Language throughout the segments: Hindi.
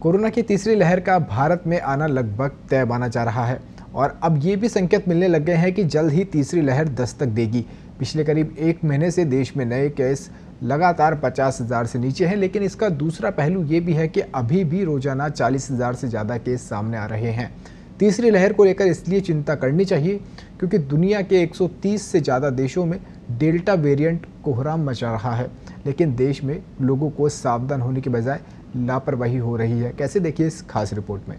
कोरोना की तीसरी लहर का भारत में आना लगभग तय माना जा रहा है और अब ये भी संकेत मिलने लग गए हैं कि जल्द ही तीसरी लहर दस्तक देगी। पिछले करीब एक महीने से देश में नए केस लगातार 50,000 से नीचे हैं, लेकिन इसका दूसरा पहलू ये भी है कि अभी भी रोजाना 40,000 से ज़्यादा केस सामने आ रहे हैं। तीसरी लहर को लेकर इसलिए चिंता करनी चाहिए क्योंकि दुनिया के 130 से ज़्यादा देशों में डेल्टा वेरिएंट कोहराम मचा रहा है, लेकिन देश में लोगों को सावधान होने के बजाय लापरवाही हो रही है। कैसे, देखिए इस खास रिपोर्ट में।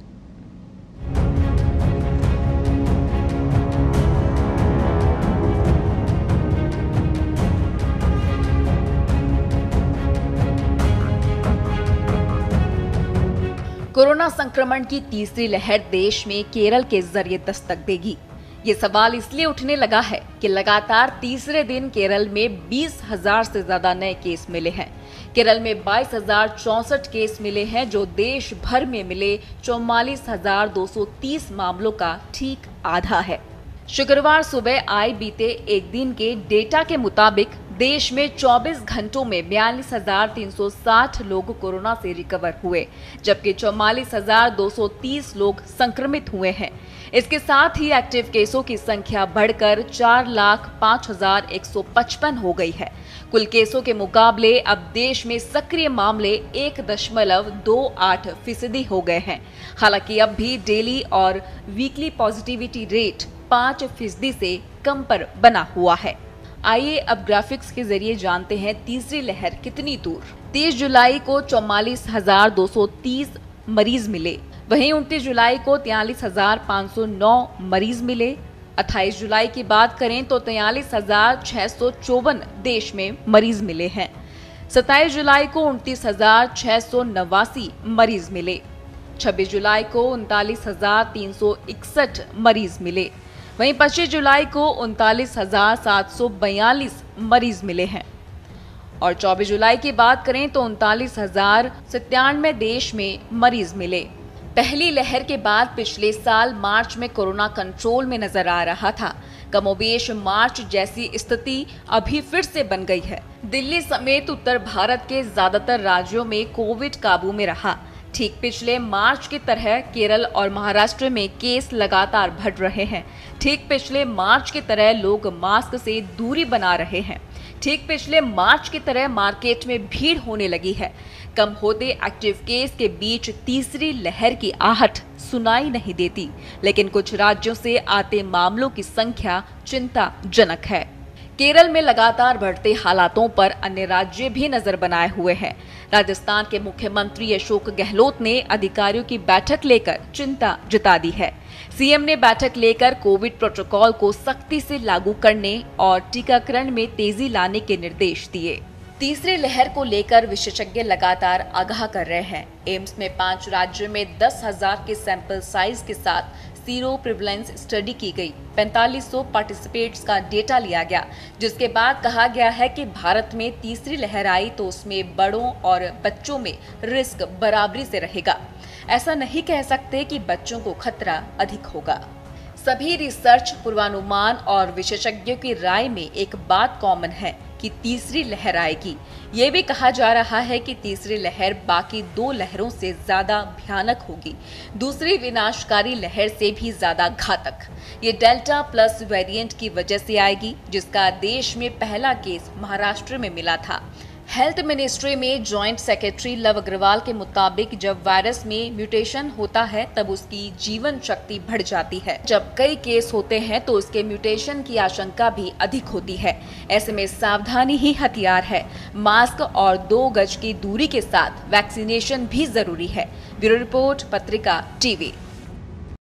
कोरोना संक्रमण की तीसरी लहर देश में केरल के जरिए दस्तक देगी। ये सवाल इसलिए उठने लगा है कि लगातार तीसरे दिन केरल में 20,000 से ज्यादा नए केस मिले हैं। केरल में 22,064 केस मिले हैं, जो देश भर में मिले 44,230 मामलों का ठीक आधा है। शुक्रवार सुबह आए बीते एक दिन के डेटा के मुताबिक देश में 24 घंटों में 42,360 लोग कोरोना से रिकवर हुए, जबकि 44,230 लोग संक्रमित हुए हैं। इसके साथ ही एक्टिव केसों की संख्या बढ़कर 4,05,155 हो गई है। कुल केसों के मुकाबले अब देश में सक्रिय मामले 1.28% हो गए हैं। हालांकि अब भी डेली और वीकली पॉजिटिविटी रेट 5% से कम पर बना हुआ है। आइए अब ग्राफिक्स के जरिए जानते हैं तीसरी लहर कितनी दूर। 30 जुलाई को 44,230 मरीज मिले, वहीं 29 जुलाई को 43,509 मरीज मिले। 28 जुलाई की बात करें तो 43,654 देश में मरीज मिले हैं। 27 जुलाई को 29,689 मरीज मिले। 26 जुलाई को 39,361 मरीज मिले। वहीं 25 जुलाई को 39,742 मरीज मिले हैं और 24 जुलाई की बात करें तो 39,097 देश में मरीज मिले। पहली लहर के बाद पिछले साल मार्च में कोरोना कंट्रोल में नजर आ रहा था। कमोबेश मार्च जैसी स्थिति अभी फिर से बन गई है। दिल्ली समेत उत्तर भारत के ज्यादातर राज्यों में कोविड काबू में रहा। ठीक पिछले मार्च की तरह केरल और महाराष्ट्र में केस लगातार बढ़ रहे हैं। ठीक पिछले मार्च की तरह लोग मास्क से दूरी बना रहे हैं। ठीक पिछले मार्च की तरह मार्केट में भीड़ होने लगी है। कम होते एक्टिव केस के बीच तीसरी लहर की आहट सुनाई नहीं देती, लेकिन कुछ राज्यों से आते मामलों की संख्या चिंताजनक है। केरल में लगातार बढ़ते हालातों पर अन्य राज्य भी नजर बनाए हुए हैं। राजस्थान के मुख्यमंत्री अशोक गहलोत ने अधिकारियों की बैठक लेकर चिंता जता दी है। सीएम ने बैठक लेकर कोविड प्रोटोकॉल को सख्ती से लागू करने और टीकाकरण में तेजी लाने के निर्देश दिए। तीसरी लहर को लेकर विशेषज्ञ लगातार आगाह कर रहे हैं। एम्स में 5 राज्यों में 10,000 के सैंपल साइज के साथ सीरो प्रिवलेंस स्टडी की गई। 4500 पार्टिसिपेट्स का डेटा लिया गया, जिसके बाद कहा गया है कि भारत में तीसरी लहर आई तो उसमें बड़ों और बच्चों में रिस्क बराबरी से रहेगा। ऐसा नहीं कह सकते कि बच्चों को खतरा अधिक होगा। सभी रिसर्च, पूर्वानुमान और विशेषज्ञों की राय में एक बात कॉमन है कि तीसरी लहर आएगी। ये भी कहा जा रहा है कि तीसरी लहर बाकी 2 लहरों से ज्यादा भयानक होगी, दूसरी विनाशकारी लहर से भी ज्यादा घातक। ये डेल्टा प्लस वेरिएंट की वजह से आएगी, जिसका देश में पहला केस महाराष्ट्र में मिला था। हेल्थ मिनिस्ट्री में जॉइंट सेक्रेटरी लव अग्रवाल के मुताबिक जब वायरस में म्यूटेशन होता है तब उसकी जीवन शक्ति बढ़ जाती है। जब कई केस होते हैं तो उसके म्यूटेशन की आशंका भी अधिक होती है। ऐसे में सावधानी ही हथियार है। मास्क और 2 गज की दूरी के साथ वैक्सीनेशन भी जरूरी है। ब्यूरो रिपोर्ट, पत्रिका टीवी।